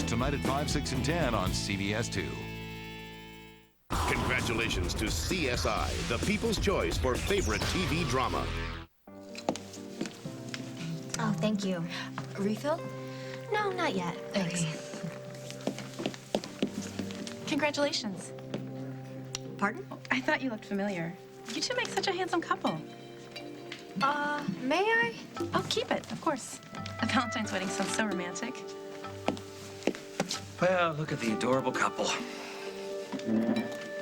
tonight at 5, 6, and 10 on CBS 2. Congratulations to CSI, the people's choice for favorite TV drama. Oh, thank you. A refill? No, not yet. Thanks. Okay. Congratulations. Pardon? I thought you looked familiar. You two make such a handsome couple. May I? Oh, keep it, of course. A Valentine's wedding sounds so romantic. Well, look at the adorable couple.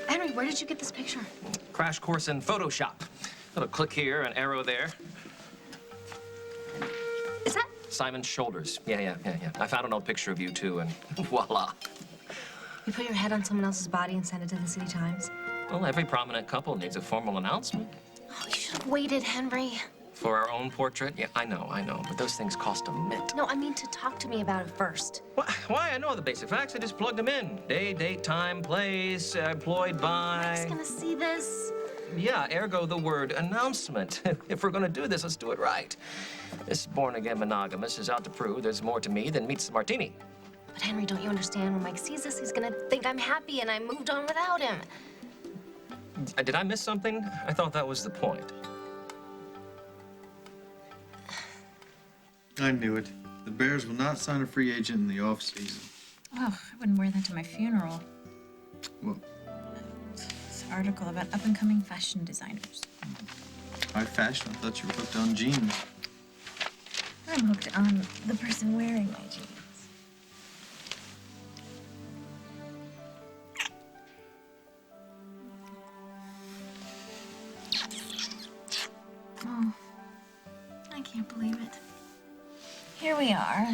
Henry, where did you get this picture? Crash course in Photoshop. Little click here, an arrow there. Is that? Simon's shoulders. Yeah. I found an old picture of you two, and voila. You put your head on someone else's body and send it to the City Times? Well, every prominent couple needs a formal announcement. Oh, you should have waited, Henry. For our own portrait? Yeah, I know. But those things cost a mint. No, I mean to talk to me about it first. Why? I know the basic facts. I just plugged them in. Day, date, time, place, employed by... Mike's gonna see this. Yeah, ergo the word announcement. If we're gonna do this, let's do it right. This born-again monogamous is out to prove there's more to me than meets the martini. But Henry, don't you understand? When Mike sees this, he's gonna think I'm happy and I moved on without him. Did I miss something? I thought that was the point. I knew it. The Bears will not sign a free agent in the off-season. Oh, I wouldn't wear that to my funeral. Well, This article about up-and-coming fashion designers. high fashion. I thought you were hooked on jeans. I'm hooked on the person wearing my jeans. Oh, I can't believe it. Here we are,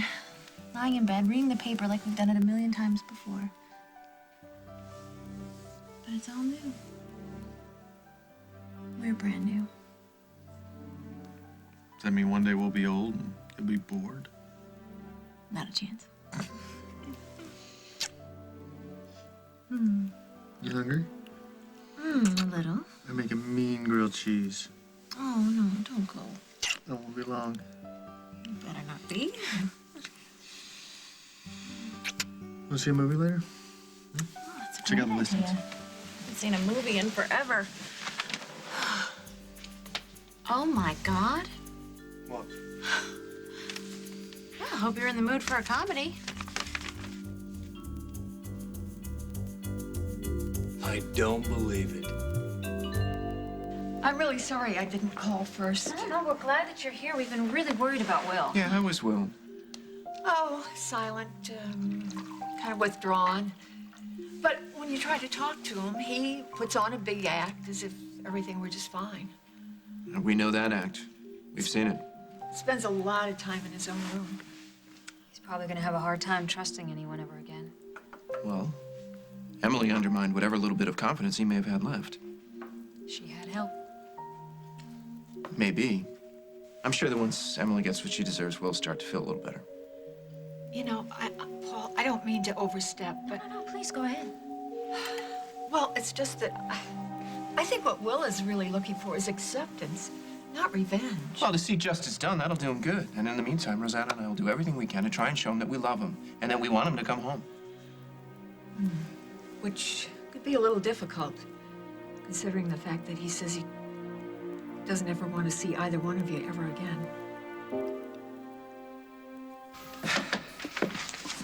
lying in bed, reading the paper like we've done it a million times before. But it's all new. We're brand new. Does that mean one day we'll be old and you'll be bored? Not a chance. You hungry? A little. I make a mean grilled cheese. Oh, no, don't go. It won't be long. You better not be. Want to see a movie later? Oh, that's a Check out the great listings. idea. Haven't seen a movie in forever. Oh, my God. What? Well, I hope you're in the mood for a comedy. I don't believe it. I'm really sorry I didn't call first. No, we're glad that you're here. We've been really worried about Will. Yeah, how was Will? Oh, silent, kind of withdrawn. But when you try to talk to him, he puts on a big act as if everything were just fine. We know that act. We've seen it. Spends a lot of time in his own room. He's probably gonna have a hard time trusting anyone ever again. Well, Emily undermined whatever little bit of confidence he may have had left. She had help. Maybe. I'm sure that once Emily gets what she deserves, we'll start to feel a little better. You know, Paul, I don't mean to overstep, but... No, please go ahead. Well, it's just that I think what Will is really looking for is acceptance, not revenge. Well, to see justice done, that'll do him good. And in the meantime, Rosanna and I will do everything we can to try and show him that we love him and that we want him to come home. Which could be a little difficult, considering the fact that he says he doesn't ever want to see either one of you ever again.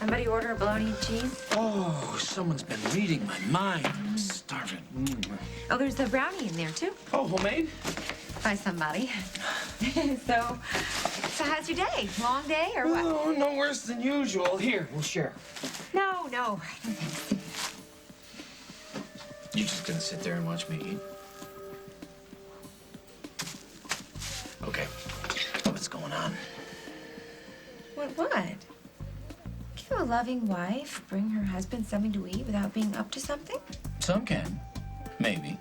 Somebody order a bologna and cheese? Oh, someone's been reading my mind. I'm starving. Oh, there's a brownie in there, too. Oh, homemade? By somebody. So how's your day? Long day or what? Oh, no worse than usual. Here, we'll share. No, no thanks. You just gonna sit there and watch me eat? Okay. What's going on? What? Can a loving wife bring her husband something to eat without being up to something? Some can. Maybe.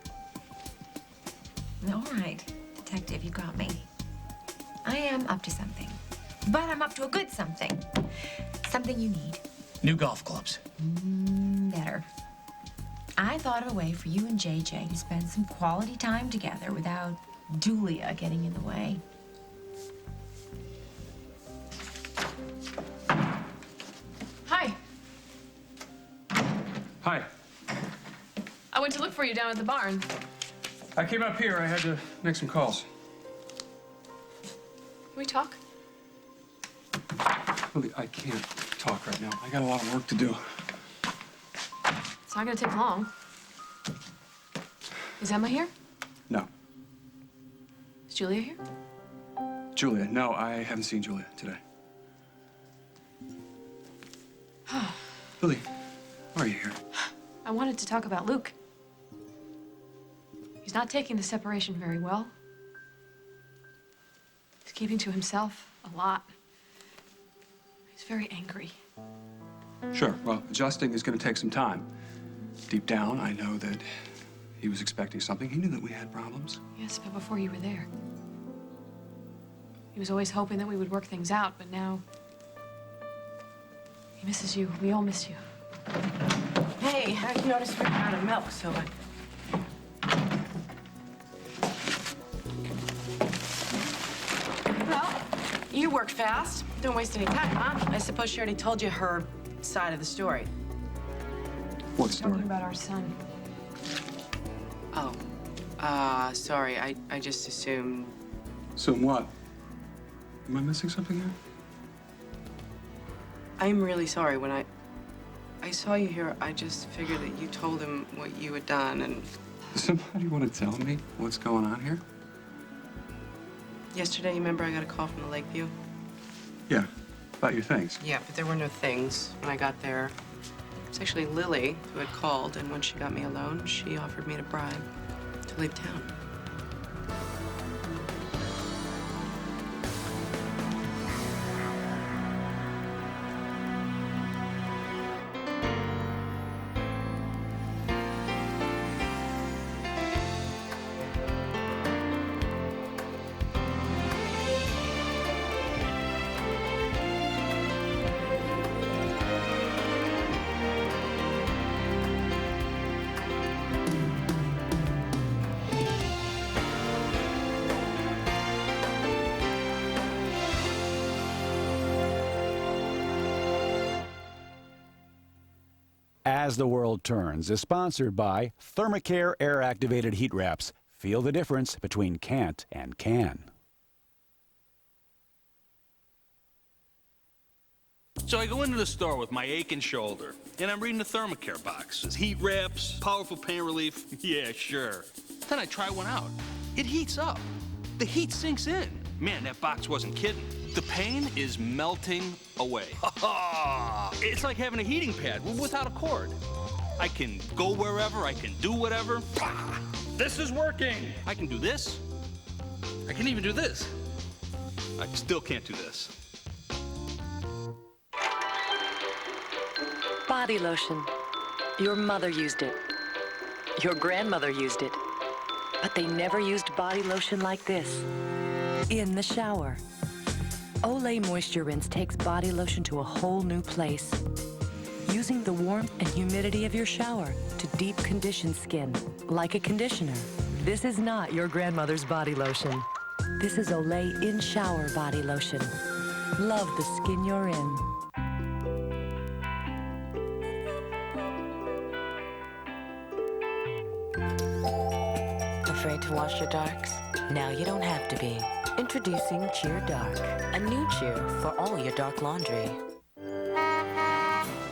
All right, detective, you got me. I am up to something. But I'm up to a good something. Something you need. New golf clubs. Better. I thought of a way for you and JJ to spend some quality time together without Julia getting in the way. Hi. Hi. I went to look for you down at the barn. I came up here. I had to make some calls. Can we talk? Lily, I can't talk right now. I got a lot of work to do. It's not gonna take long. Is Emma here? No. Is Julia here? Julia, no, I haven't seen Julia today. Lily, why are you here? I wanted to talk about Luke. He's not taking the separation very well. He's keeping to himself a lot. He's very angry. Sure, well, adjusting is going to take some time. Deep down, I know that he was expecting something. He knew that we had problems. Yes, but before you were there. He was always hoping that we would work things out, but now he misses you. We all miss you. Hey, I noticed we're out of milk, so Well, you worked fast. Don't waste any time, huh? I suppose she already told you her side of the story. What story? Talking about our son. Oh. Sorry. I just assumed... So what? Am I missing something here? I'm really sorry. When I saw you here, I just figured that you told him what you had done, and... Does somebody want to tell me what's going on here? Yesterday, you remember I got a call from the Lakeview? Yeah, about your things. Yeah, but there were no things when I got there. It was actually Lily who had called, and when she got me alone, she offered me a bribe to leave town. As the World Turns is sponsored by Thermacare Air-Activated Heat Wraps. Feel the difference between can't and can. So I go into the store with my aching shoulder, and I'm reading the Thermacare box. It's heat wraps, powerful pain relief. Yeah, sure. Then I try one out. It heats up. The heat sinks in. Man, that box wasn't kidding. The pain is melting away. It's like having a heating pad without a cord. I can go wherever, I can do whatever. This is working. I can do this. I can even do this. I still can't do this. Body lotion. Your mother used it. Your grandmother used it. But they never used body lotion like this. In the shower. Olay Moisture Rinse takes body lotion to a whole new place. Using the warmth and humidity of your shower to deep condition skin, like a conditioner. This is not your grandmother's body lotion. This is Olay in-shower body lotion. Love the skin you're in. Afraid to wash your darks? Now you don't have to be. Introducing Cheer Dark, a new cheer for all your dark laundry.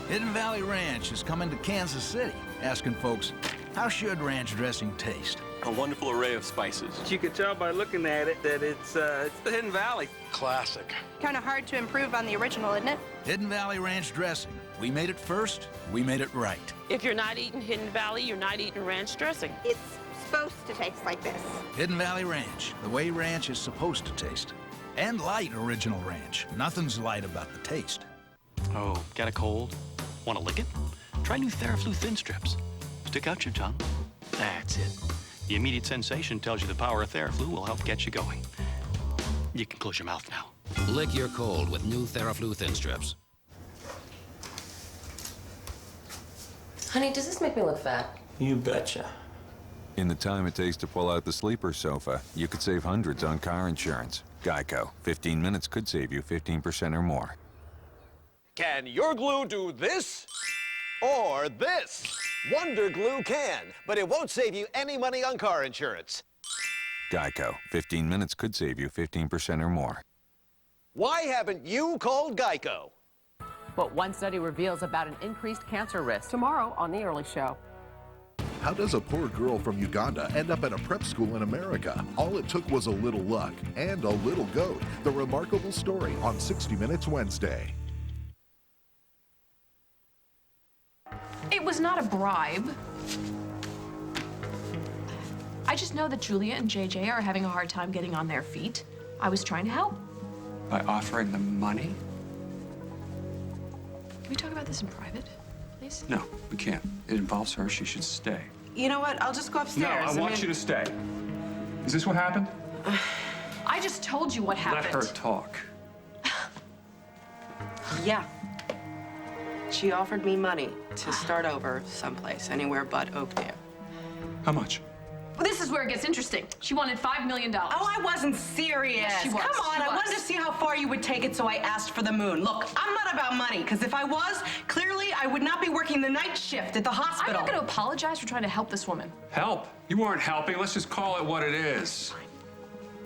Hidden Valley Ranch is coming to Kansas City, asking folks, how should ranch dressing taste? A wonderful array of spices. You can tell by looking at it that it's the Hidden Valley. Classic. Kind of hard to improve on the original, isn't it? Hidden Valley Ranch dressing. We made it first, we made it right. If you're not eating Hidden Valley, you're not eating ranch dressing. It's supposed to taste like this. Hidden Valley Ranch, the way ranch is supposed to taste. And light original ranch. Nothing's light about the taste. Oh, got a cold? Want to lick it? Try new Theraflu thin strips. Stick out your tongue. That's it. The immediate sensation tells you the power of Theraflu will help get you going. You can close your mouth now. Lick your cold with new Theraflu thin strips. Honey, does this make me look fat? You betcha. In the time it takes to pull out the sleeper sofa, you could save hundreds on car insurance. Geico. 15 minutes could save you 15% or more. Can your glue do this or this? Wonder Glue can, but it won't save you any money on car insurance. Geico. 15 minutes could save you 15% or more. Why haven't you called Geico? What one study reveals about an increased cancer risk tomorrow on The Early Show. How does a poor girl from Uganda end up at a prep school in America? All it took was a little luck and a little goat. The remarkable story on 60 Minutes Wednesday. It was not a bribe. I just know that Julia and JJ are having a hard time getting on their feet. I was trying to help. By offering them money? Can we talk about this in private, please? No, we can't. It involves her. She should stay. You know what? I'll just go No, upstairs. I want you to stay. Is this what happened? I just told you what happened. Let her talk. Yeah. She offered me money to start over someplace, anywhere but Oakdale. How much? Well, this is where it gets interesting. She wanted $5 million. Oh, I wasn't serious. Yes, she was. Come on, She I was. wanted to see how far you would take it, so I asked for the moon. Look, I'm not about money, because if I was, clearly I would not be working the night shift at the I'm hospital. not going to apologize for trying to help this woman. Help? You weren't helping. Let's just call it what it is.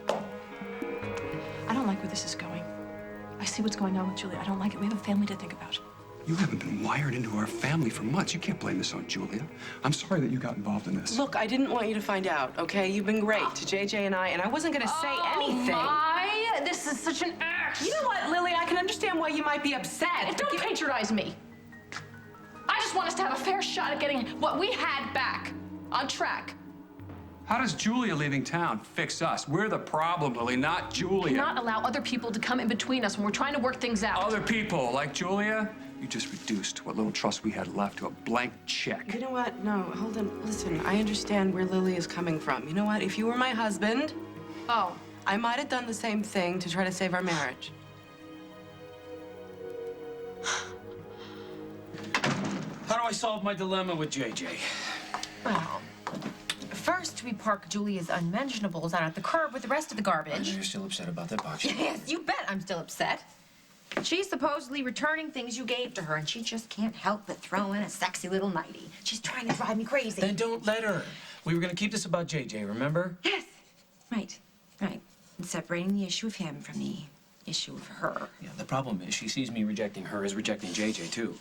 I don't like where this is going. I see what's going on with Julia. I don't like it. We have a family to think about. You haven't been wired into our family for months. You can't blame this on Julia. I'm sorry that you got involved in this. Look, I didn't want you to find out, okay? You've been great to JJ and I wasn't going to say anything. My, this is such an act. You know what, Lily? I can understand why you might be upset. Don't patronize me. I just want us to have a fair shot at getting what we had back on track. How does Julia leaving town fix us? We're the problem, Lily, not Julia. Cannot allow other people to come in between us when we're trying to work things out. Other people, like Julia? You just reduced what little trust we had left to a blank check. You know what? No, hold on. Listen, I understand where Lily is coming from. You know what? If you were my husband, I might have done the same thing to try to save our marriage. How do I solve my dilemma with JJ? Well, first we park Julia's unmentionables out at the curb with the rest of the garbage. You're still upset about that box? Yes, you bet I'm still upset. She's supposedly returning things you gave to her, and she just can't help but throw in a sexy little nightie. She's trying to drive me crazy. Then don't let her. We were going to keep this about JJ, remember? Yes. Right. And separating the issue of him from the issue of her. Yeah, the problem is she sees me rejecting her as rejecting JJ, too.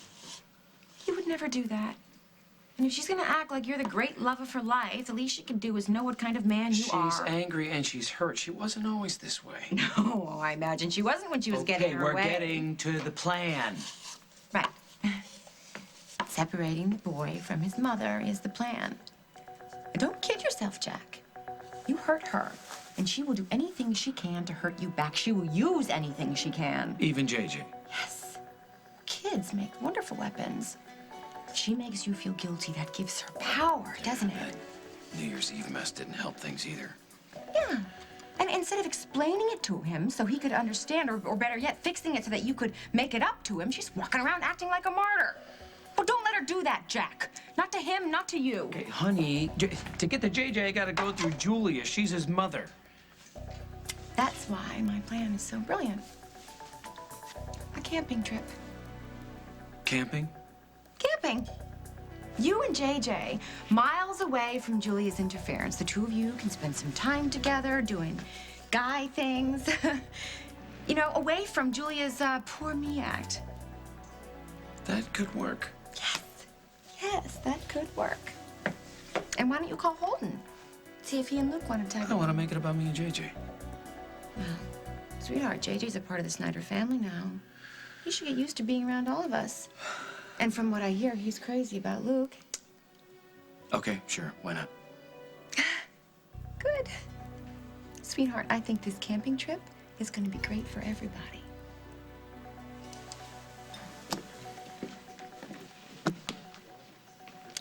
You would never do that. And if she's gonna act like you're the great love of her life, the least she can do is know what kind of man you are. She's angry and she's hurt. She wasn't always this way. No, I imagine she wasn't when she was getting her way. Okay, we're getting to the plan. Right. Separating the boy from his mother is the plan. Don't kid yourself, Jack. You hurt her, and she will do anything she can to hurt you back. She will use anything she can. Even JJ. Yes. Kids make wonderful weapons. She makes you feel guilty. That gives her power, doesn't it? New Year's Eve mess didn't help things either. Yeah. And instead of explaining it to him so he could understand, or better yet, fixing it so that you could make it up to him, she's walking around acting like a martyr. Well, don't let her do that, Jack. Not to him, not to you. Okay, honey, to get to JJ, I gotta go through Julia. She's his mother. That's why my plan is so brilliant. A camping trip. Camping? Camping. You and JJ, miles away from Julia's interference. The two of you can spend some time together doing guy things. You know, away from Julia's poor me act. That could work. Yes, that could work. And why don't you call Holden? See if he and Luke want to tag I want to make it about me and JJ. Well, sweetheart, JJ's a part of the Snyder family now. You should get used to being around all of us. And from what I hear, he's crazy about Luke. Okay, sure. Why not? Good. Sweetheart, I think this camping trip is going to be great for everybody.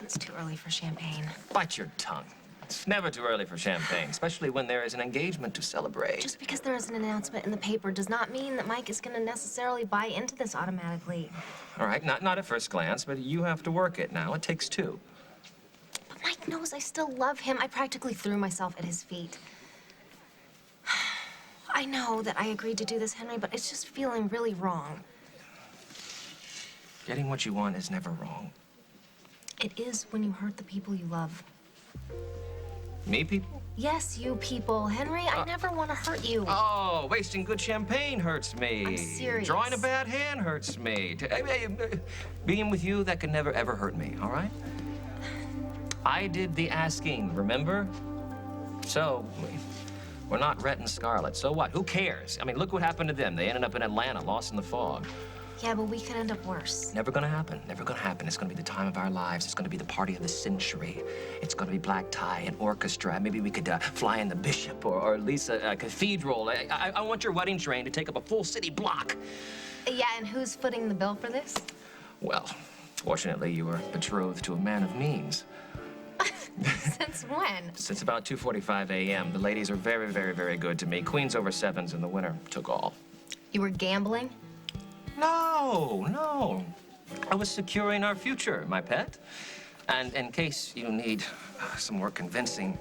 It's too early for champagne. Bite your tongue. It's never too early for champagne, especially when there is an engagement to celebrate. Just because there is an announcement in the paper does not mean that Mike is going to necessarily buy into this automatically. All right, not at first glance, but you have to work it now. It takes two. But Mike knows I still love him. I practically threw myself at his feet. I know that I agreed to do this, Henry, but it's just feeling really wrong. Getting what you want is never wrong. It is when you hurt the people you love. Me, people? Yes, you people. Henry, I never want to hurt you. Oh, wasting good champagne hurts me. I'm serious. Drawing a bad hand hurts me. Being with you, that could never, ever hurt me, all right? I did the asking, remember? So, we're not Rhett and Scarlett. So what? Who cares? I mean, look what happened to them. They ended up in Atlanta, lost in the fog. Yeah, but we could end up worse. Never gonna happen. Never gonna happen. It's gonna be the time of our lives. It's gonna be the party of the century. It's gonna be black tie and orchestra. Maybe we could fly in the Bishop or at least a cathedral. I want your wedding train to take up a full city block. Yeah, and who's footing the bill for this? Well, fortunately, you were betrothed to a man of means. Since when? Since about 2:45 a.m. The ladies are very, very, very good to me. Queens over sevens, and the winner took all. You were gambling? No. I was securing our future, my pet. And in case you need some more convincing,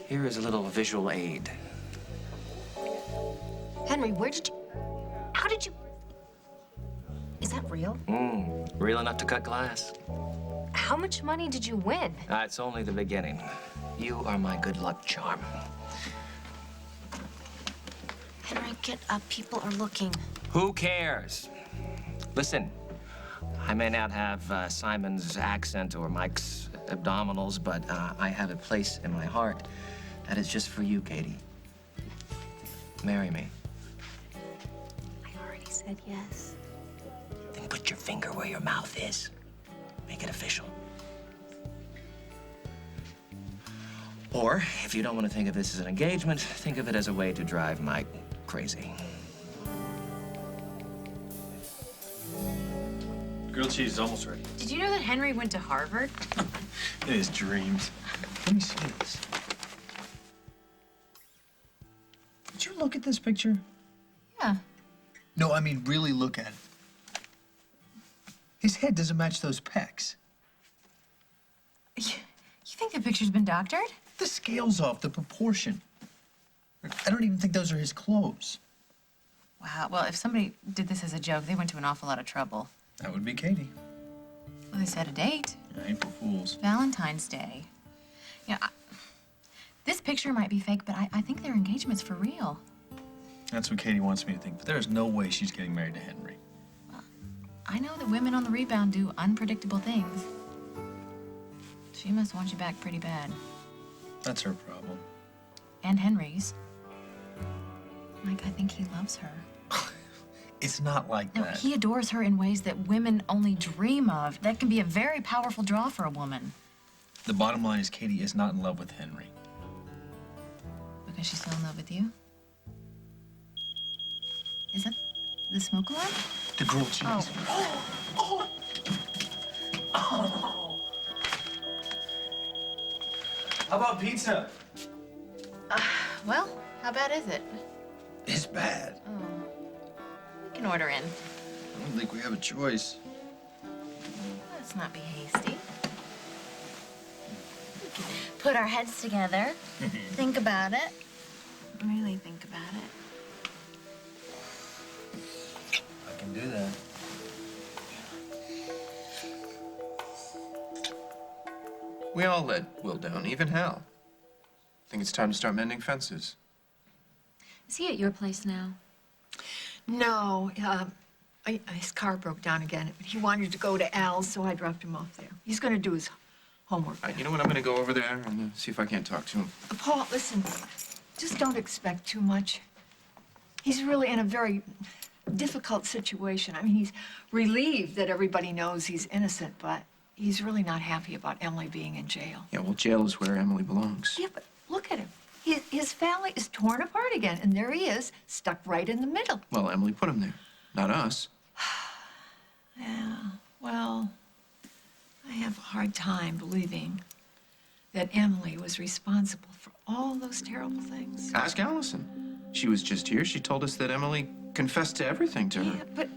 here is a little visual aid. Henry, how did you... Is that real? Real enough to cut glass. How much money did you win? It's only the beginning. You are my good luck charm. Henry, get up. People are looking. Who cares? Listen, I may not have Simon's accent or Mike's abdominals, but I have a place in my heart that is just for you, Katie. Marry me. I already said yes. Then put your finger where your mouth is. Make it official. Or, if you don't want to think of this as an engagement, think of it as a way to drive Mike crazy. Grilled cheese is almost ready. Did you know that Henry went to Harvard? In his dreams. Let me see this. Did you look at this picture? Yeah. No, I mean, really look at it. His head doesn't match those pecs. You think the picture's been doctored? The scale's off, the proportion. I don't even think those are his clothes. Wow, well, if somebody did this as a joke, they went to an awful lot of trouble. That would be Katie. Well, they set a date. April Fools. Valentine's Day. Yeah, this picture might be fake, but I think their engagement's for real. That's what Katie wants me to think, but there's no way she's getting married to Henry. I know that women on the rebound do unpredictable things. She must want you back pretty bad. That's her problem. And Henry's. Mike, I think he loves her. It's not like No, that. he adores her in ways that women only dream of. That can be a very powerful draw for a woman. The bottom line is Katie is not in love with Henry. Because she's still in love with you? Is that the smoke alarm? The grilled cheese. Oh. How about pizza? Well, how bad is it? It's bad. Oh. We can order in. I don't think we have a choice. Let's not be hasty. We can put our heads together. Think about it. Really think about it. I can do that. We all let Will down, even Hal. I think it's time to start mending fences. Is he at your place now? No, his car broke down again. He wanted to go to Al's, so I dropped him off there. He's going to do his homework. You know what? I'm going to go over there and see if I can't talk to him. Paul, listen, just don't expect too much. He's really in a very difficult situation. I mean, he's relieved that everybody knows he's innocent, but he's really not happy about Emily being in jail. Yeah, well, jail is where Emily belongs. Yeah, but look at him. His family is torn apart again, and there he is, stuck right in the middle. Well, Emily put him there, not us. Yeah, well, I have a hard time believing that Emily was responsible for all those terrible things. Ask Allison. She was just here. She told us that Emily confessed to everything to her. Yeah, but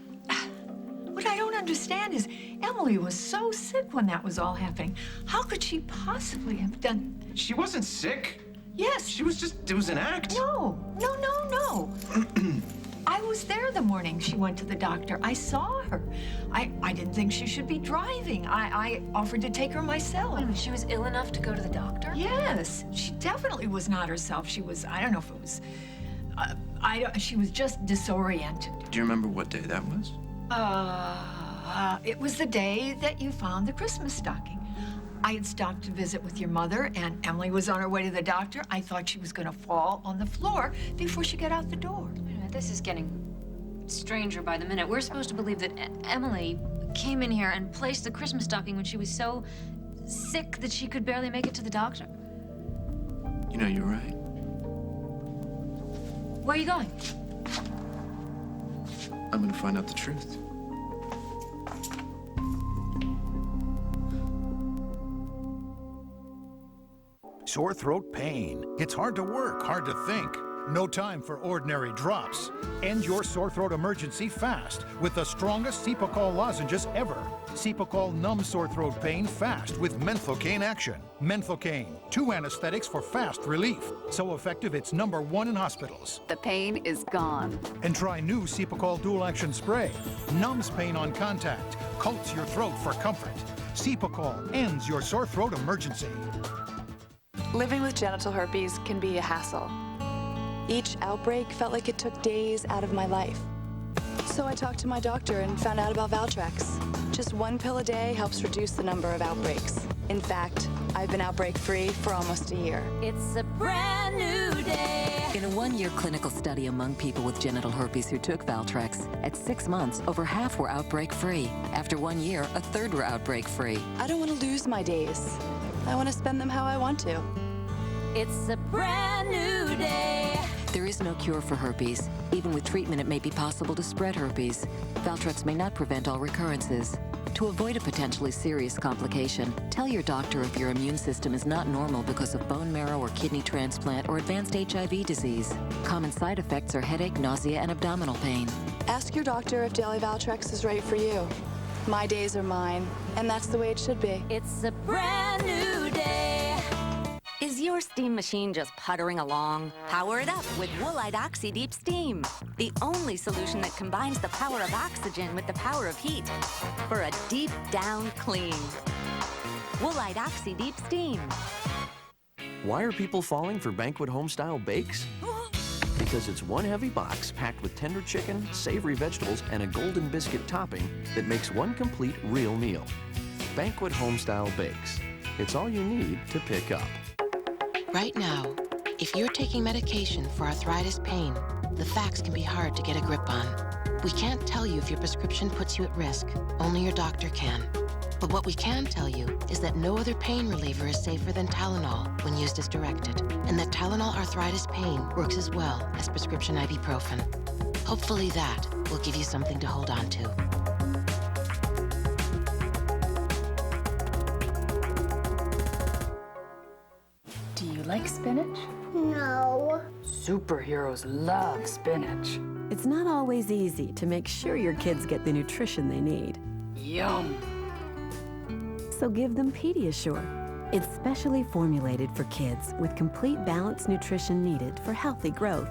what I don't understand is Emily was so sick when that was all happening. How could she possibly have done... She wasn't sick. Yes. She was just, it was an act. No. I was there the morning she went to the doctor. I saw her. I didn't think she should be driving. I offered to take her myself. Wait a minute, she was ill enough to go to the doctor? Yes, she definitely was not herself. She was, I don't know if it was, she was just disoriented. Do you remember what day that was? It was the day that you found the Christmas stocking. I had stopped to visit with your mother, and Emily was on her way to the doctor. I thought she was going to fall on the floor before she got out the door. This is getting stranger by the minute. We're supposed to believe that Emily came in here and placed the Christmas stocking when she was so sick that she could barely make it to the doctor. You know, you're right. Where are you going? I'm gonna find out the truth. Sore throat pain. It's hard to work, hard to think. No time for ordinary drops. End your sore throat emergency fast with the strongest Cepacol lozenges ever. Cepacol numbs sore throat pain fast with Menthocane action. Menthocane, 2 anesthetics for fast relief. So effective it's #1 in hospitals. The pain is gone. And try new Cepacol dual action spray. Numbs pain on contact, coats your throat for comfort. Cepacol ends your sore throat emergency. Living with genital herpes can be a hassle. Each outbreak felt like it took days out of my life. So I talked to my doctor and found out about Valtrex. Just 1 pill a day helps reduce the number of outbreaks. In fact, I've been outbreak-free for almost a year. It's a brand new day. In a 1-year clinical study among people with genital herpes who took Valtrex, at 6 months, over half were outbreak-free. After 1 year, a third were outbreak-free. I don't want to lose my days. I want to spend them how I want to. It's a brand new day. There is no cure for herpes. Even with treatment, it may be possible to spread herpes. Valtrex may not prevent all recurrences. To avoid a potentially serious complication, tell your doctor if your immune system is not normal because of bone marrow or kidney transplant or advanced HIV disease. Common side effects are headache, nausea, and abdominal pain. Ask your doctor if daily Valtrex is right for you. My days are mine, and that's the way it should be. It's a brand new day. Is your steam machine just puttering along? Power it up with Woolite Oxy Deep Steam, the only solution that combines the power of oxygen with the power of heat for a deep down clean. Woolite Oxy Deep Steam. Why are people falling for banquet home-style bakes? Because it's one heavy box packed with tender chicken, savory vegetables, and a golden biscuit topping that makes one complete real meal. Banquet home-style bakes. It's all you need to pick up. Right now, if you're taking medication for arthritis pain, the facts can be hard to get a grip on. We can't tell you if your prescription puts you at risk. Only your doctor can. But what we can tell you is that no other pain reliever is safer than Tylenol when used as directed, and that Tylenol arthritis pain works as well as prescription ibuprofen. Hopefully that will give you something to hold on to. Do you like spinach? No. Superheroes love spinach. It's not always easy to make sure your kids get the nutrition they need. Yum. So give them Pediasure. It's specially formulated for kids with complete balanced nutrition needed for healthy growth.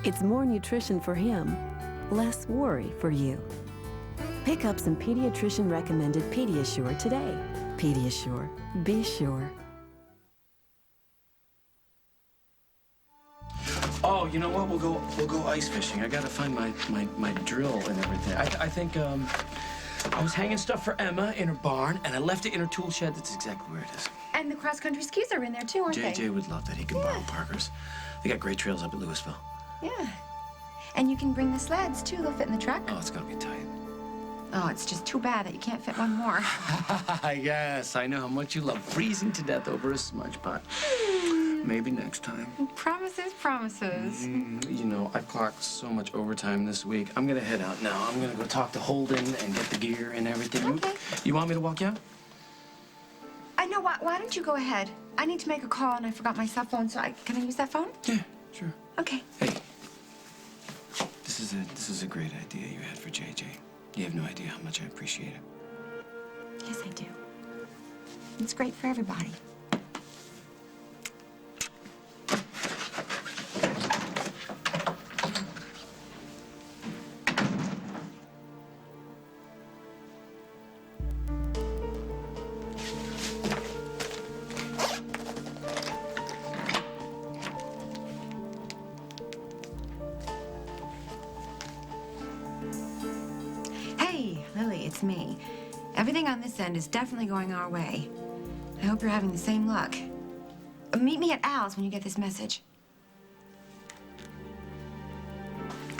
It's more nutrition for him, less worry for you. Pick up some pediatrician-recommended Pediasure today. Pediasure. Be sure. Oh, you know what? We'll go ice fishing. I gotta find my drill and everything. I think I was hanging stuff for Emma in her barn, and I left it in her tool shed. That's exactly where it is. And the cross-country skis are in there too, aren't they? JJ would love that. He can borrow Parker's. They got great trails up at Louisville. Yeah. And you can bring the sleds too. They'll fit in the truck. Oh, it's gonna be tight. Oh, it's just too bad that you can't fit one more. Yes, I know how much you love freezing to death over a smudge pot. Maybe next time. Promises, promises. You know, I've clocked so much overtime this week. I'm gonna head out now. I'm gonna go talk to Holden and get the gear and everything. Okay. You want me to walk you out? I know what. Why don't you go ahead? I need to make a call and I forgot my cell phone, so can I use that phone? Yeah, sure. Okay. Hey, this is a great idea you had for JJ. You have no idea how much I appreciate it. Yes, I do. It's great for everybody. Emily, it's me. Everything on this end is definitely going our way. I hope you're having the same luck. Meet me at Al's when you get this message.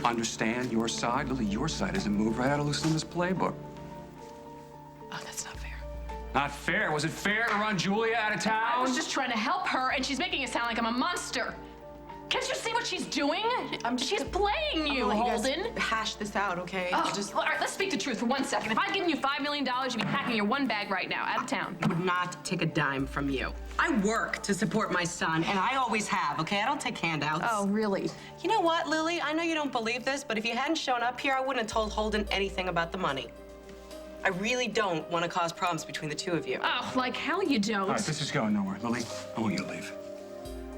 Understand your side? Lily, your side is to move right out of Lucinda's playbook. Oh, that's not fair. Not fair? Was it fair to run Julia out of town? I was just trying to help her, and she's making it sound like I'm a monster. Can't you see what she's doing? She's playing you, Holden. Hash this out, okay? Oh, all right, let's speak the truth for 1 second. If I'd given you $5 million, you'd be packing your one bag right now, out of town. I would not take a dime from you. I work to support my son, and I always have, okay? I don't take handouts. Oh, really? You know what, Lily? I know you don't believe this, but if you hadn't shown up here, I wouldn't have told Holden anything about the money. I really don't want to cause problems between the two of you. Oh, like hell you don't. All right, this is going nowhere. Lily, I want you to leave.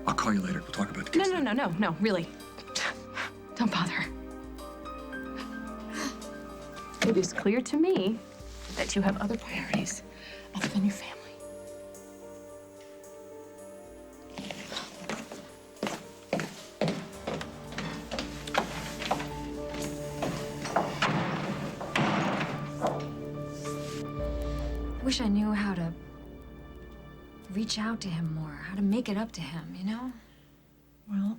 I'll call you later. We'll talk about the case. No, really. Don't bother. It is clear to me that you have other priorities other than your family. I wish I knew how to reach out to him more, how to make it up to him, you know? Well,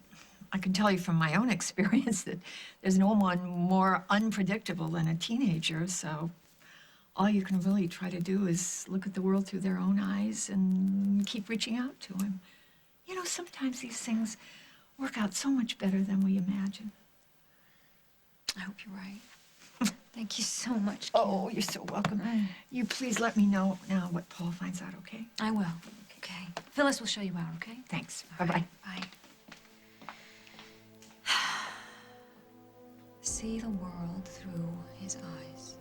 I can tell you from my own experience that there's no one more unpredictable than a teenager, so all you can really try to do is look at the world through their own eyes and keep reaching out to him. You know, sometimes these things work out so much better than we imagine. I hope you're right. Thank you so much, Kim. Oh, you're so welcome. You please let me know now what Paul finds out, okay? I will. Okay. Phyllis will show you out, okay? Thanks. All Bye-bye. right, bye. See the world through his eyes.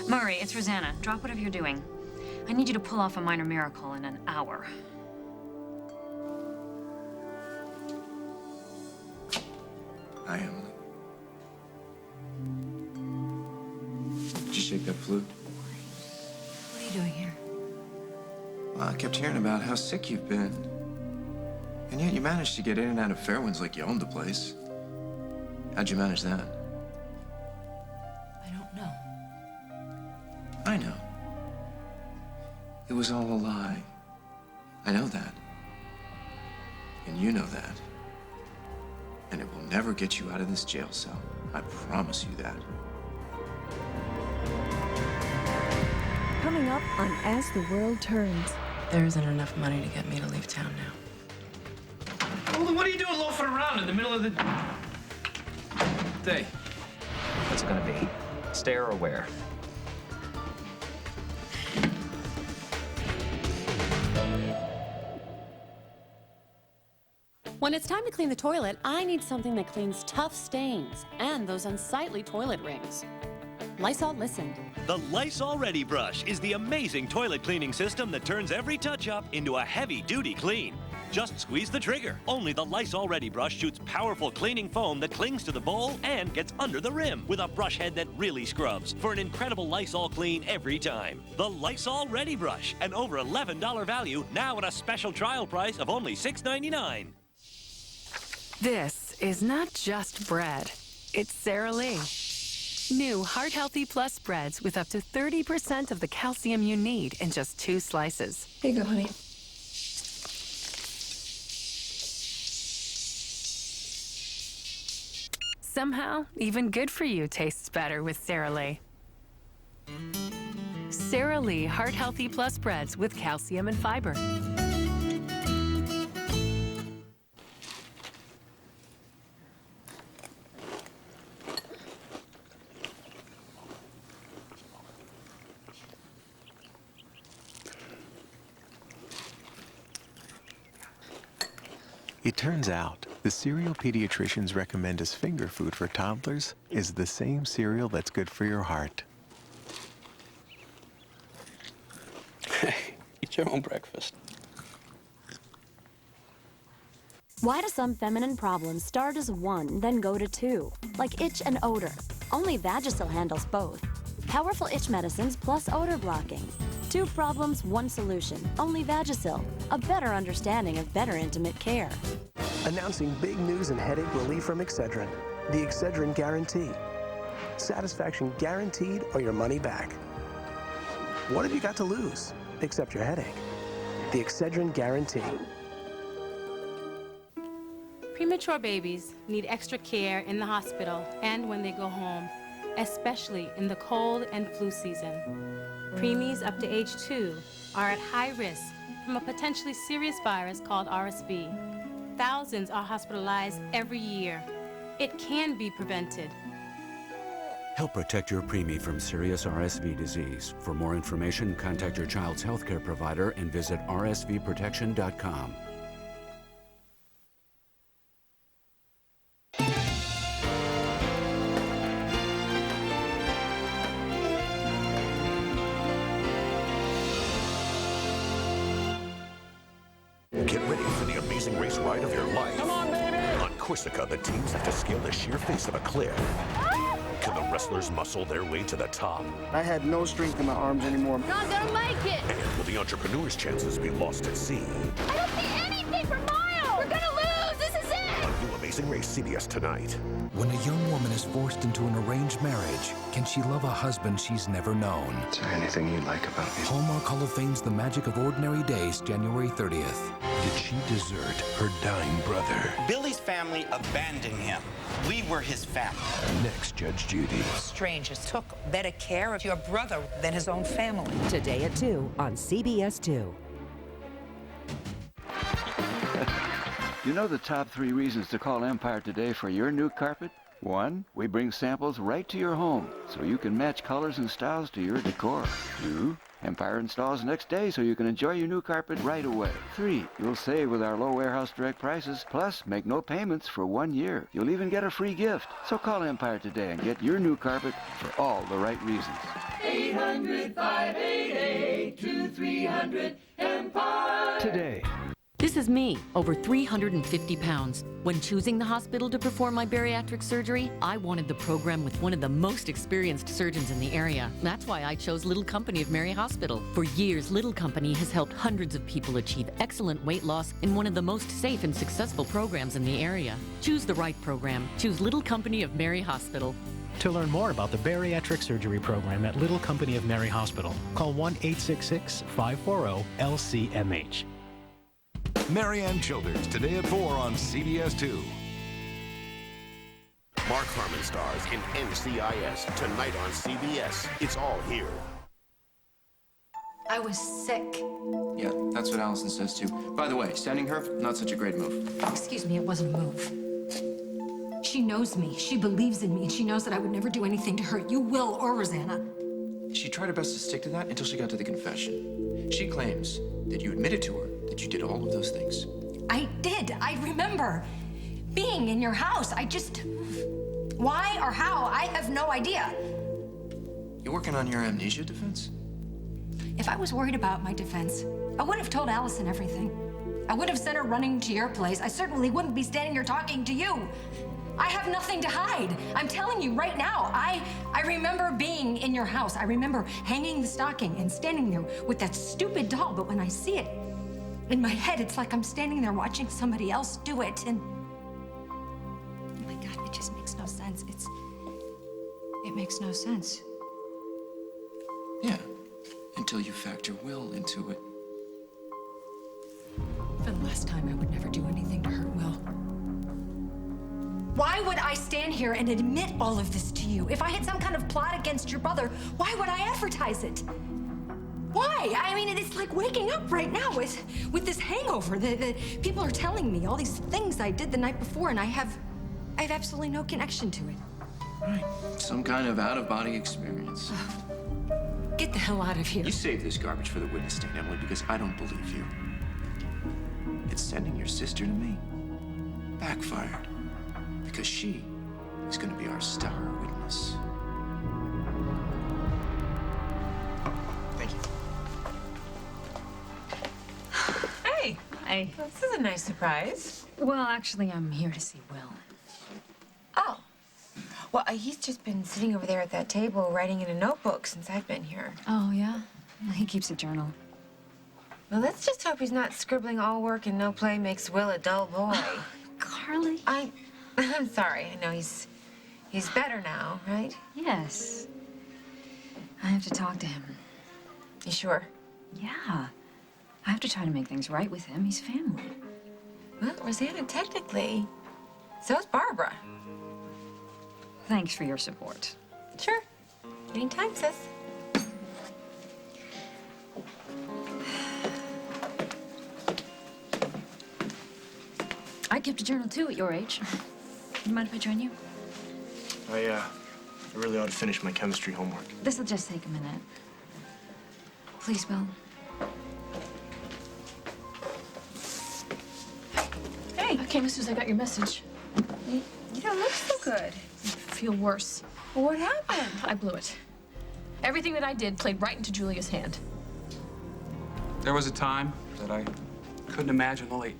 Murray, it's Rosanna. Drop whatever you're doing. I need you to pull off a minor miracle in an hour. Hi, Emily. Did you shake that flu? What are you doing here? Well, I kept hearing about how sick you've been. And yet you managed to get in and out of Fairwinds like you owned the place. How'd you manage that? I don't know. I know. It was all a lie. I know that. And you know that. And it will never get you out of this jail cell. I promise you that. Coming up on As the World Turns. There isn't enough money to get me to leave town now. Well, then what are you doing loafing around in the middle of the day? What's it gonna be? Stare or wear? When it's time to clean the toilet, I need something that cleans tough stains and those unsightly toilet rings. Lysol listened. The Lysol Ready Brush is the amazing toilet cleaning system that turns every touch-up into a heavy-duty clean. Just squeeze the trigger. Only the Lysol Ready Brush shoots powerful cleaning foam that clings to the bowl and gets under the rim with a brush head that really scrubs for an incredible Lysol clean every time. The Lysol Ready Brush, an over $11 value, now at a special trial price of only $6.99. This is not just bread. It's Sara Lee. New Heart Healthy Plus breads with up to 30% of the calcium you need in just 2 slices. Here you go, honey. Somehow, even good for you tastes better with Sara Lee. Sara Lee Heart Healthy Plus breads with calcium and fiber. It turns out the cereal pediatricians recommend as finger food for toddlers is the same cereal that's good for your heart. Hey, eat your own breakfast. Why do some feminine problems start as 1, then go to 2? Like itch and odor. Only Vagisil handles both. Powerful itch medicines plus odor blocking. 2 problems, 1 solution. Only Vagisil. A better understanding of better intimate care. Announcing big news and headache relief from Excedrin. The Excedrin Guarantee. Satisfaction guaranteed or your money back. What have you got to lose, except your headache? The Excedrin Guarantee. Premature babies need extra care in the hospital and when they go home, especially in the cold and flu season. Preemies up to age 2 are at high risk from a potentially serious virus called RSV. Thousands are hospitalized every year. It can be prevented. Help protect your preemie from serious RSV disease. For more information, contact your child's healthcare provider and visit rsvprotection.com. Get ready for the amazing race ride of your life. Come on, baby! On Corsica, the teams have to scale the sheer face of a cliff. Can the wrestlers muscle their way to the top? I had no strength in my arms anymore. Not gonna make it! And will the entrepreneur's chances be lost at sea? I don't see anything for miles! We're gonna lose! This is it! A new Amazing Race, CBS tonight. When a young woman is forced into an arranged marriage, can she love a husband she's never known? Is there anything you like about me? Hallmark Hall of Fame's The Magic of Ordinary Days, January 30th. Did she desert her dying brother? Billy's family abandoned him. We were his family. Next, Judge Judy. Strangers took better care of your brother than his own family. Today at 2 on CBS 2. You know the top 3 reasons to call Empire today for your new carpet? 1, we bring samples right to your home, so you can match colors and styles to your decor. 2, Empire installs next day so you can enjoy your new carpet right away. 3, you'll save with our low warehouse direct prices, plus make no payments for 1 year. You'll even get a free gift. So call Empire today and get your new carpet for all the right reasons. 800-588-2300 Empire. Today. This is me, over 350 pounds. When choosing the hospital to perform my bariatric surgery, I wanted the program with one of the most experienced surgeons in the area. That's why I chose Little Company of Mary Hospital. For years, Little Company has helped hundreds of people achieve excellent weight loss in one of the most safe and successful programs in the area. Choose the right program. Choose Little Company of Mary Hospital. To learn more about the bariatric surgery program at Little Company of Mary Hospital, call 1-866-540-LCMH. Marianne Childers, today at 4 on CBS 2. Mark Harmon stars in NCIS, tonight on CBS. It's all here. I was sick. Yeah, that's what Allison says too. By the way, standing her, not such a great move. Excuse me, it wasn't a move. She knows me, she believes in me, and she knows that I would never do anything to hurt you, Will, or Rosanna. She tried her best to stick to that until she got to the confession. She claims that you admitted to her that you did all of those things. I did. I remember being in your house. Why or how, I have no idea. You working on your amnesia defense? If I was worried about my defense, I would have told Allison everything. I would have sent her running to your place. I certainly wouldn't be standing here talking to you. I have nothing to hide. I'm telling you right now, I remember being in your house. I remember hanging the stocking and standing there with that stupid doll, but when I see it, in my head, it's like I'm standing there watching somebody else do it, and oh my God, it just makes no sense. It makes no sense. Yeah, until you factor Will into it. For the last time, I would never do anything to hurt Will. Why would I stand here and admit all of this to you? If I had some kind of plot against your brother, why would I advertise it? Why? I mean, it's like waking up right now with this hangover. The people are telling me all these things I did the night before, and I have absolutely no connection to it. Right. Some kind of out-of-body experience. Get the hell out of here. You saved this garbage for the witness stand, Emily, because I don't believe you. It's sending your sister to me. Backfired. Because she is going to be our star witness. Thank you. Hey. Hi. This is a nice surprise. Well, actually, I'm here to see Will. Oh. Well, he's just been sitting over there at that table writing in a notebook since I've been here. Oh, yeah? He keeps a journal. Well, let's just hope he's not scribbling all work and no play makes Will a dull boy. Carly? I'm sorry. I know he's better now, right? Yes. I have to talk to him. You sure? Yeah. I have to try to make things right with him. He's family. Well, Rosanna, technically, so's Barbara. Thanks for your support. Sure. Anytime, sis. I kept a journal, too, at your age. You mind if I join you? I really ought to finish my chemistry homework. This'll just take a minute. Please, Will. Hey, I came as soon as I got your message. You don't look so good. I feel worse. Well, what happened? I blew it. Everything that I did played right into Julia's hand. There was a time that I couldn't imagine Lily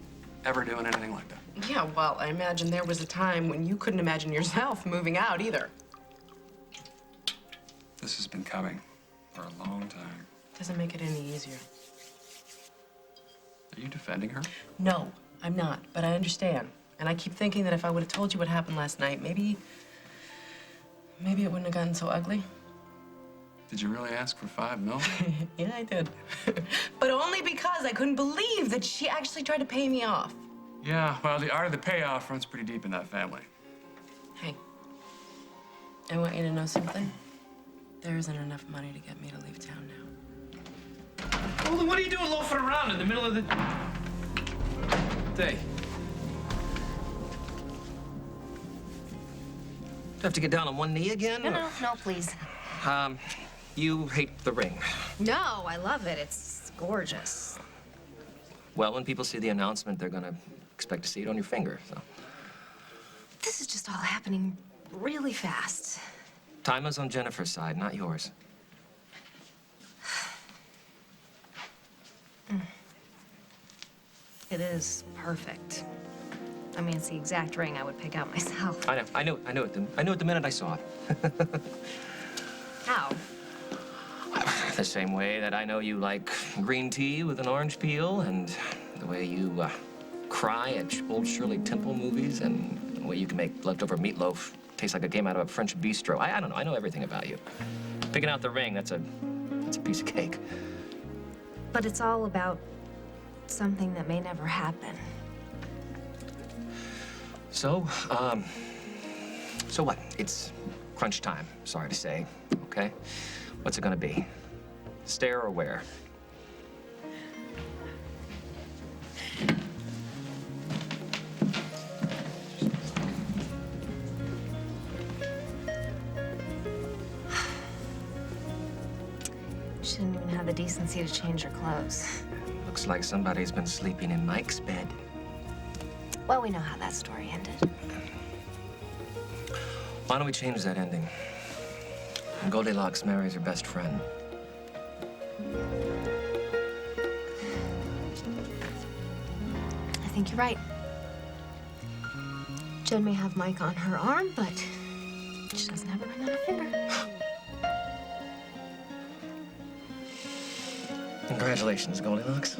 ever doing anything like that. Yeah, well, I imagine there was a time when you couldn't imagine yourself moving out either. This has been coming for a long time. Doesn't make it any easier. Are you defending her? No, I'm not, but I understand. And I keep thinking that if I would have told you what happened last night, maybe it wouldn't have gotten so ugly. Did you really ask for $5 million? Yeah, I did. But only because I couldn't believe that she actually tried to pay me off. Yeah, well, the art of the payoff runs pretty deep in that family. Hey, I want you to know something. There isn't enough money to get me to leave town now. Well, then what are you doing loafing around in the middle of the day? Do I have to get down on one knee again? No, please. You hate the ring. No, I love it. It's gorgeous. Well, when people see the announcement, they're gonna expect to see it on your finger, so. This is just all happening really fast. Time is on Jennifer's side, not yours. It is perfect. I mean, it's the exact ring I would pick out myself. I knew it the minute I saw it. How? The same way that I know you like green tea with an orange peel, and the way you cry at old Shirley Temple movies, and the way you can make leftover meatloaf taste like it came out of a French bistro. I don't know. I know everything about you. Picking out the ring, that's a piece of cake. But it's all about something that may never happen. So what? It's crunch time, sorry to say, okay? What's it gonna be? Stare or wear? She didn't even have the decency to change her clothes. Looks like somebody's been sleeping in Mike's bed. Well, we know how that story ended. Why don't we change that ending? Goldilocks marries her best friend. I think you're right. Jen may have Mike on her arm, but she doesn't have a ring on her finger. Congratulations, Goldilocks.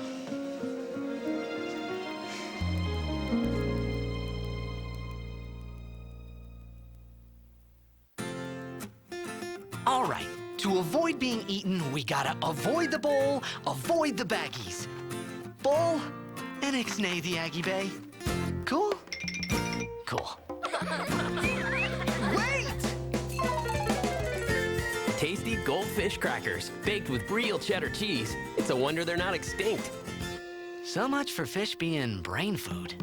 All right, to avoid being eaten, we gotta avoid the bowl, avoid the baggies. Bowl, and ixnay the Aggie Bay. Cool? Cool. Tasty goldfish crackers, baked with real cheddar cheese. It's a wonder they're not extinct. So much for fish being brain food.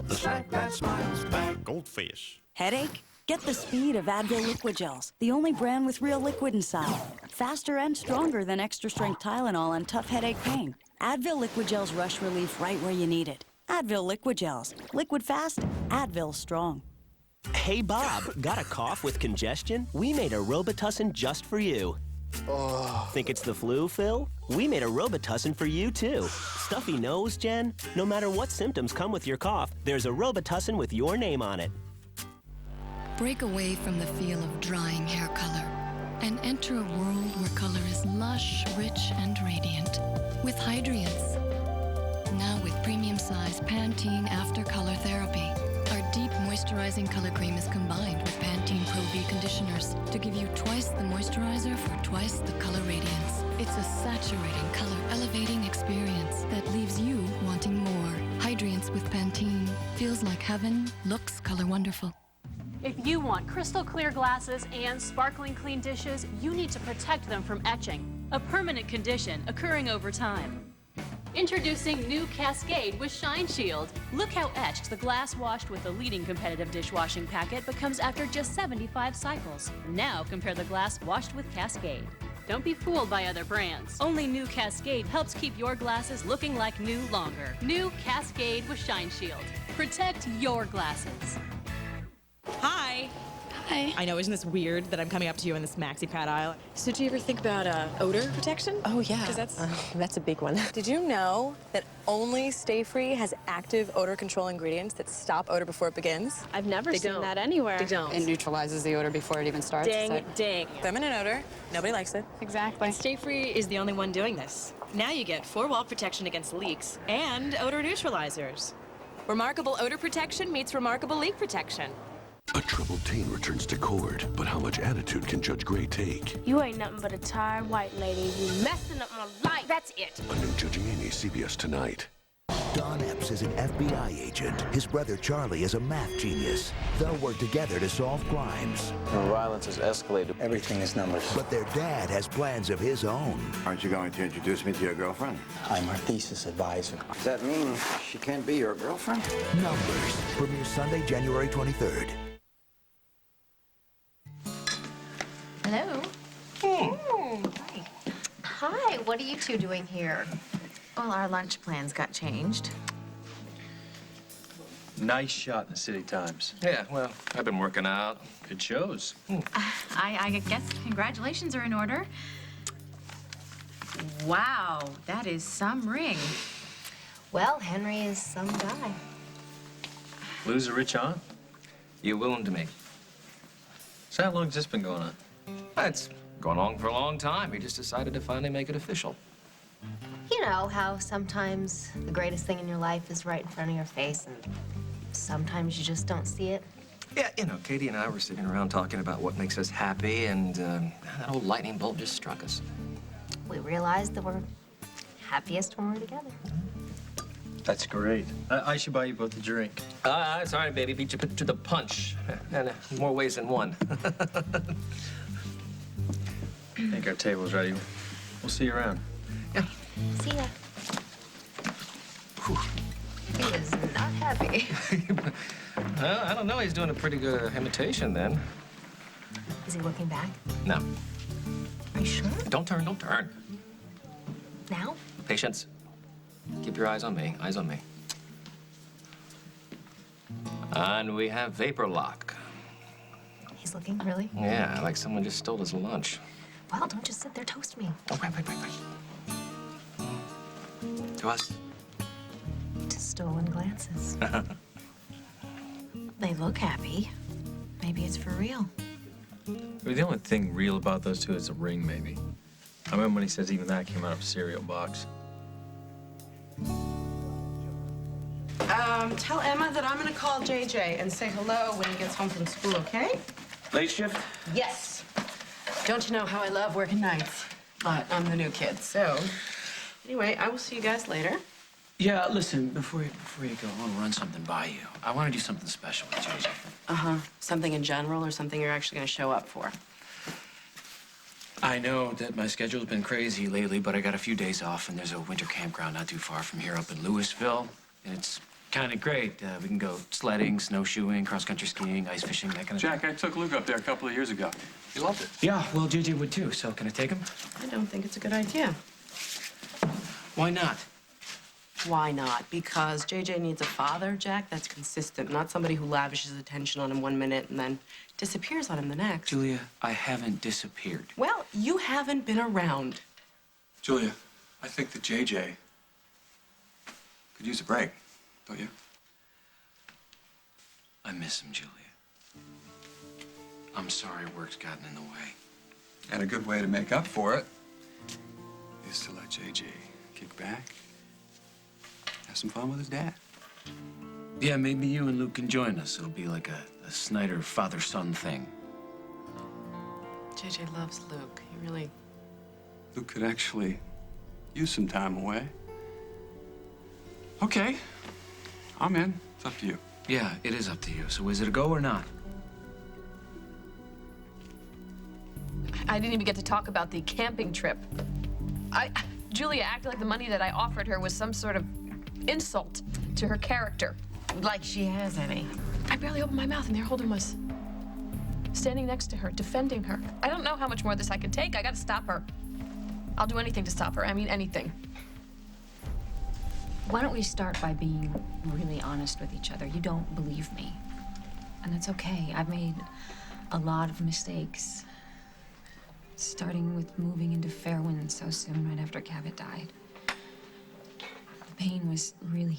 The snack that smiles back. Goldfish. Headache? Get the speed of Advil Liquid Gels, the only brand with real liquid inside. Faster and stronger than extra-strength Tylenol and tough headache pain. Advil Liquid Gels rush relief right where you need it. Advil Liquid Gels. Liquid fast, Advil strong. Hey, Bob, got a cough with congestion? We made a Robitussin just for you. Think it's the flu, Phil? We made a Robitussin for you, too. Stuffy nose, Jen? No matter what symptoms come with your cough, there's a Robitussin with your name on it. Break away from the feel of drying hair color. and enter a world where color is lush, rich, and radiant with Hydrience. Now with premium-size Pantene After Color Therapy. Our deep moisturizing color cream is combined with Pantene Pro V conditioners to give you twice the moisturizer for twice the color radiance. It's a saturating, color elevating experience that leaves you wanting more. Hydrience with Pantene feels like heaven, looks color wonderful. If you want crystal clear glasses and sparkling clean dishes, you need to protect them from etching, a permanent condition occurring over time. Introducing new Cascade with Shine Shield. Look how etched the glass washed with the leading competitive dishwashing packet becomes after just 75 cycles. Now compare the glass washed with Cascade. Don't be fooled by other brands. Only new Cascade helps keep your glasses looking like new longer. New Cascade with Shine Shield. Protect your glasses. Hi. Hi. I know, isn't this weird that I'm coming up to you in this maxi pad aisle? So do you ever think about odor protection? Oh, yeah. Because That's a big one. Did you know that only Stay Free has active odor control ingredients that stop odor before it begins? I've never seen don't. that anywhere. They don't. It neutralizes the odor before it even starts. Ding, ding. Feminine odor. Nobody likes it. Exactly. And Stay Free is the only one doing this. Now you get 4-wall protection against leaks and odor neutralizers. Remarkable odor protection meets remarkable leak protection. A troubled teen returns to court, but how much attitude can Judge Gray take? You ain't nothing but a tired white lady. You messing up my life. That's it. A new Judging Amy, CBS Tonight. Don Epps is an FBI agent. His brother Charlie is a math genius. They'll work together to solve crimes. The violence has escalated. Everything is numbers. But their dad has plans of his own. Aren't you going to introduce me to your girlfriend? I'm her thesis advisor. Does that mean she can't be your girlfriend? Numbers. Premieres Sunday, January 23rd. Hello. Hi. Hi, what are you two doing here? Well, our lunch plans got changed. Nice shot in the City Times. Yeah, well, I've been working out. It shows. I guess congratulations are in order. Wow, that is some ring. Well, Henry is some guy. Lose a rich aunt? You wound me. So how long has this been going on? It's going on for a long time. We just decided to finally make it official. You know how sometimes the greatest thing in your life is right in front of your face, and sometimes you just don't see it? Yeah, you know, Katie and I were sitting around talking about what makes us happy, and that old lightning bolt just struck us. We realized that we're happiest when we're together. That's great. I should buy you both a drink. Sorry, baby. Beat you to the punch. And more ways than one. I think our table's ready. We'll see you around. Yeah. See ya. He is not happy. Well, I don't know. He's doing a pretty good imitation then. Is he looking back? No. Are you sure? Don't turn, don't turn. Now? Patience. Keep your eyes on me. Eyes on me. And we have vapor lock. He's looking, really? Yeah, like someone just stole his lunch. Well, don't just sit there, toast me. Oh, wait. To us. To stolen glances. They look happy. Maybe it's for real. The only thing real about those two is the ring, maybe. I remember when he says even that came out of a cereal box. Tell Emma that I'm gonna call JJ and say hello when he gets home from school, okay? Late shift? Yes. Don't you know how I love working nights? But I'm the new kid, so... Anyway, I will see you guys later. Yeah, listen, before you go, I want to run something by you. I want to do something special with JJ. Uh-huh. Something in general or something you're actually gonna show up for? I know that my schedule's been crazy lately, but I got a few days off, and there's a winter campground not too far from here up in Louisville, and it's kind of great. We can go sledding, snowshoeing, cross-country skiing, ice fishing, that kind of Jack, I took Luke up there a couple of years ago. He loved it. Yeah, well, JJ would too, so can I take him? I don't think it's a good idea. Why not? Why not? Because JJ needs a father, Jack, that's consistent, not somebody who lavishes attention on him 1 minute and then disappears on him the next. Julia, I haven't disappeared. Well, you haven't been around. Julia, I think that JJ could use a break, don't you? I miss him, Julia. I'm sorry work's gotten in the way. And a good way to make up for it is to let JJ kick back, have some fun with his dad. Yeah, maybe you and Luke can join us. It'll be like a Snyder father-son thing. JJ loves Luke. He really... Luke could actually use some time away. Okay, I'm in. It's up to you. Yeah, it is up to you. So is it a go or not? I didn't even get to talk about the camping trip. Julia acted like the money that I offered her was some sort of insult to her character. Like she has any. I barely opened my mouth, and there Holden was, standing next to her, defending her. I don't know how much more of this I can take. I gotta stop her. I'll do anything to stop her. I mean, anything. Why don't we start by being really honest with each other? You don't believe me. And that's okay. I've made a lot of mistakes. Starting with moving into Fairwind so soon, right after Cabot died. The pain was really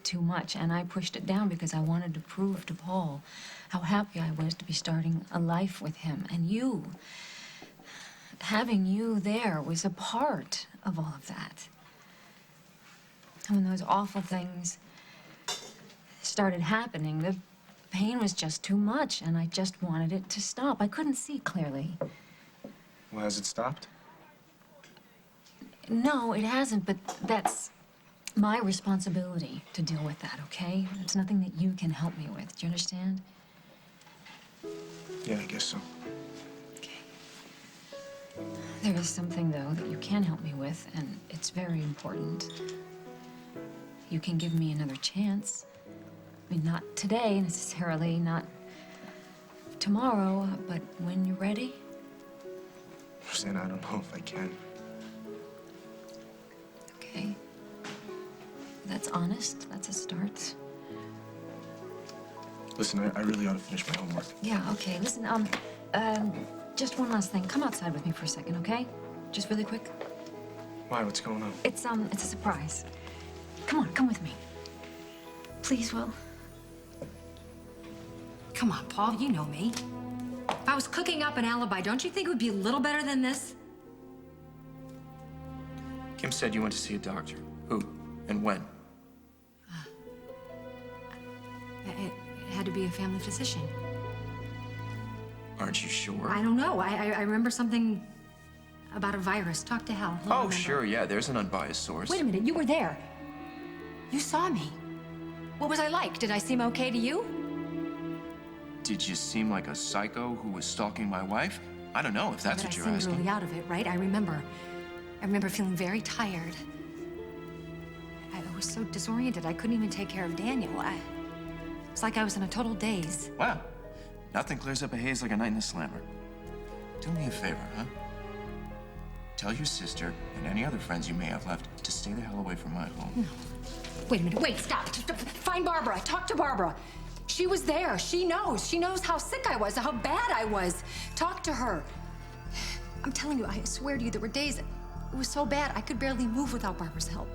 too much, and I pushed it down because I wanted to prove to Paul how happy I was to be starting a life with him. And you, having you there was a part of all of that. And when those awful things started happening, the pain was just too much, and I just wanted it to stop. I couldn't see clearly. Well, has it stopped? No, it hasn't, but that's my responsibility to deal with that, okay? It's nothing that you can help me with. Do you understand? Yeah, I guess so. There is something, though, that you can help me with, and it's very important. You can give me another chance. I mean, not today, necessarily, not tomorrow, but when you're ready. Rosanna, I don't know if I can. Okay. That's honest. That's a start. Listen, I really ought to finish my homework. Yeah, okay. Listen, just one last thing. Come outside with me for a second, okay? Just really quick. Why? What's going on? It's a surprise. Come on, come with me. Please, Will. Come on, Paul, you know me. If I was cooking up an alibi, don't you think it would be a little better than this? Kim said you went to see a doctor. Who? And when? It had to be a family physician. Aren't you sure? I don't know. I remember something about a virus. Talk to Hal. He'll Oh, remember. sure, yeah. There's an unbiased source. Wait a minute, you were there. You saw me. What was I like? Did I seem okay to you? Did you seem like a psycho who was stalking my wife? I don't know if that's But what you're I seemed asking. really out of it, right? I remember feeling very tired. I was so disoriented, I couldn't even take care of Daniel. It's like I was in a total daze. Wow. Nothing clears up a haze like a night in a slammer. Do me a favor, huh? Tell your sister and any other friends you may have left to stay the hell away from my home. No. Wait a minute. Wait, stop. Find Barbara. Talk to Barbara. She was there. She knows. She knows how sick I was, how bad I was. Talk to her. I'm telling you, I swear to you, there were days it was so bad I could barely move without Barbara's help.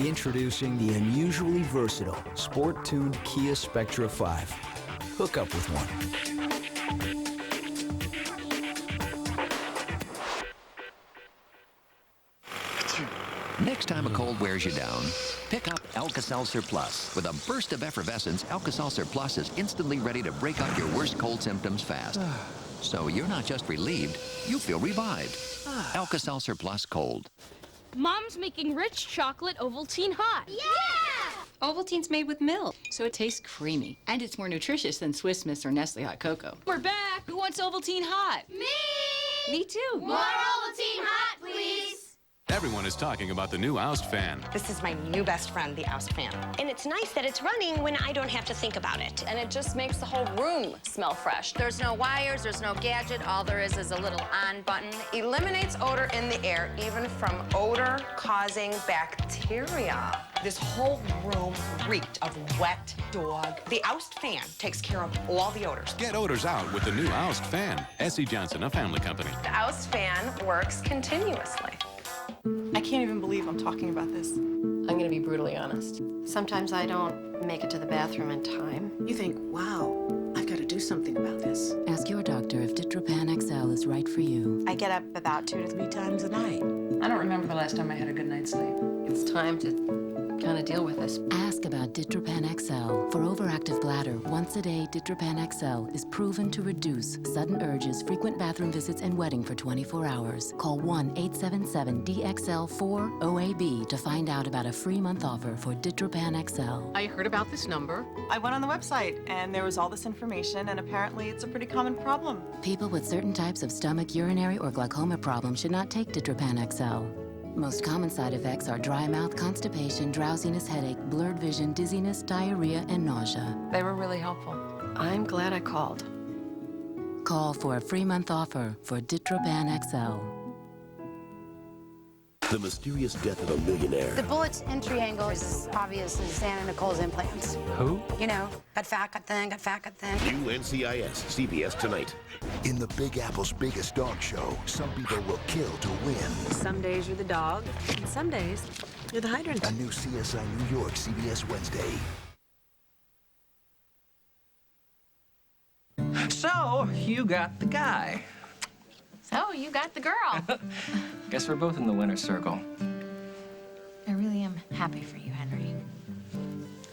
Introducing the unusually versatile, sport-tuned Kia Spectra 5. Hook up with one. Next time a cold wears you down, pick up Alka-Seltzer Plus. With a burst of effervescence, Alka-Seltzer Plus is instantly ready to break up your worst cold symptoms fast. So you're not just relieved, you feel revived. Alka-Seltzer Plus Cold. Mom's making rich chocolate Ovaltine hot. Yeah! Ovaltine's made with milk, so it tastes creamy. And it's more nutritious than Swiss Miss or Nestle Hot Cocoa. We're back. Who wants Ovaltine hot? Me! Me too. More Ovaltine hot, please. Everyone is talking about the new Oust fan. This is my new best friend, the Oust fan. And it's nice that it's running when I don't have to think about it. And it just makes the whole room smell fresh. There's no wires, there's no gadget. All there is a little on button. Eliminates odor in the air, even from odor-causing bacteria. This whole room reeked of wet dog. The Oust fan takes care of all the odors. Get odors out with the new Oust fan. S.C. Johnson, a family company. The Oust fan works continuously. I can't even believe I'm talking about this. I'm gonna be brutally honest. Sometimes I don't make it to the bathroom in time. You think, wow, I've got to do something about this. Ask your doctor if Ditropan XL is right for you. I get up about 2 to 3 times a night. I don't remember the last time I had a good night's sleep. It's time to kind of deal with this. Ask about Ditropan XL. For overactive bladder, once a day Ditropan XL is proven to reduce sudden urges, frequent bathroom visits, and wetting for 24 hours. Call 1-877-DXL4-OAB to find out about a free month offer for Ditropan XL. I heard about this number. I went on the website, and there was all this information, and apparently it's a pretty common problem. People with certain types of stomach, urinary, or glaucoma problems should not take Ditropan XL. Most common side effects are dry mouth, constipation, drowsiness, headache, blurred vision, dizziness, diarrhea, and nausea. They were really helpful. I'm glad I called. Call for a free month offer for Ditropan XL. The mysterious death of a millionaire. The bullet's entry angle is as obvious as Santa Nicole's implants. Who? You know, got fat, got thin, got fat, got thin. New NCIS, CBS tonight. In the Big Apple's biggest dog show, some people will kill to win. Some days you're the dog, and some days you're the hydrant. A new CSI New York, CBS Wednesday. So, you got the guy. So, you got the girl. Guess we're both in the winner's circle. I really am happy for you, Henry.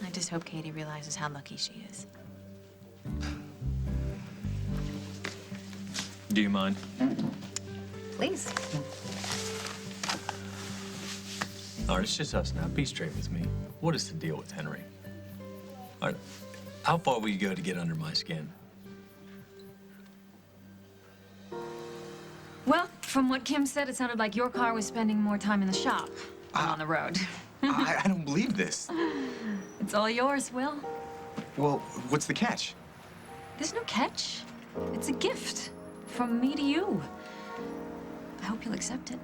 I just hope Katie realizes how lucky she is. Do you mind? Please. All right, it's just us now. Be straight with me. What is the deal with Henry? All right, how far will you go to get under my skin? Well, from what Kim said, it sounded like your car was spending more time in the shop than on the road. I don't believe this. It's all yours, Will. Well, what's the catch? There's no catch. It's a gift from me to you. I hope you'll accept it.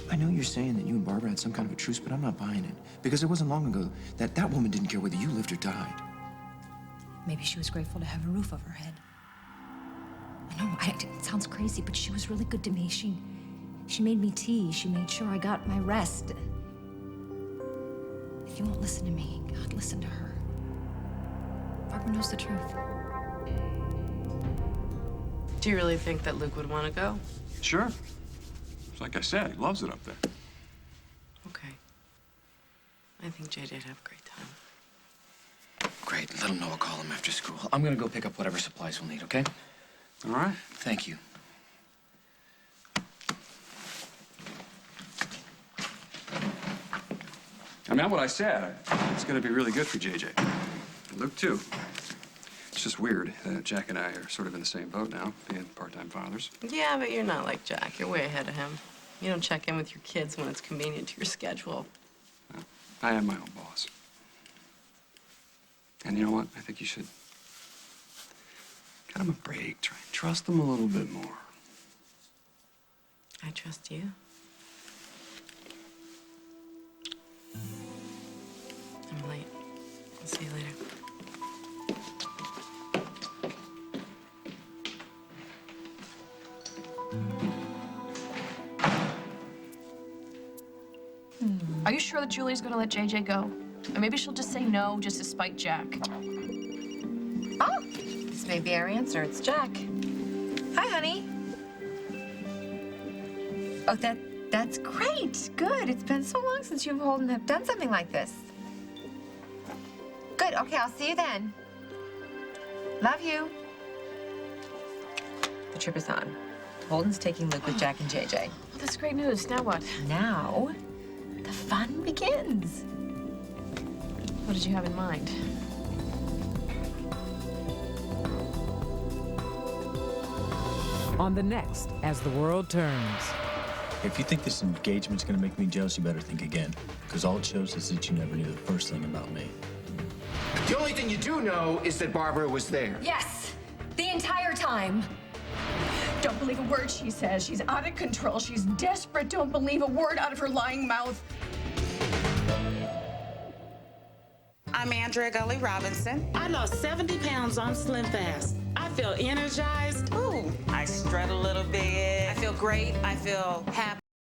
I know you're saying that you and Barbara had some kind of a truce, but I'm not buying it. Because it wasn't long ago that that woman didn't care whether you lived or died. Maybe she was grateful to have a roof over her head. I know, it sounds crazy, but she was really good to me. She made me tea. She made sure I got my rest. If you won't listen to me, God, listen to her. Barbara knows the truth. Do you really think that Luke would want to go? Sure. It's like I said, he loves it up there. Okay. I think JJ'd have a great time. Great. Let him know I'll call him after school. I'm gonna go pick up whatever supplies we'll need, okay? All right. Thank you. I mean, what I said, it's going to be really good for JJ. And Luke, too. It's just weird that Jack and I are sort of in the same boat now, being part-time fathers. Yeah, but you're not like Jack. You're way ahead of him. You don't check in with your kids when it's convenient to your schedule. I am my own boss. And you know what? I think you should cut him a break. Try and trust him a little bit more. I trust you. I'm late. I'll see you later. Are you sure that Julie's gonna let JJ go? Or maybe she'll just say no, just to spite Jack. Oh, this may be our answer. It's Jack. Hi, honey. Oh, that's great. Good. It's been so long since you and Holden have done something like this. Good. Okay, I'll see you then. Love you. The trip is on. Holden's taking Luke with Jack and JJ. Well, that's great news. Now what? Now, the fun begins. What did you have in mind? on the next As the World Turns. If you think this engagement's gonna make me jealous, you better think again. Because all it shows is that you never knew the first thing about me. The only thing you do know is that Barbara was there. Yes, the entire time. Don't believe a word she says. She's out of control. She's desperate. Don't believe a word out of her lying mouth. I'm Andrea Gully Robinson. I lost 70 pounds on Slim Fast. I feel energized. Ooh, I strut a little bit. I feel great. I feel happy.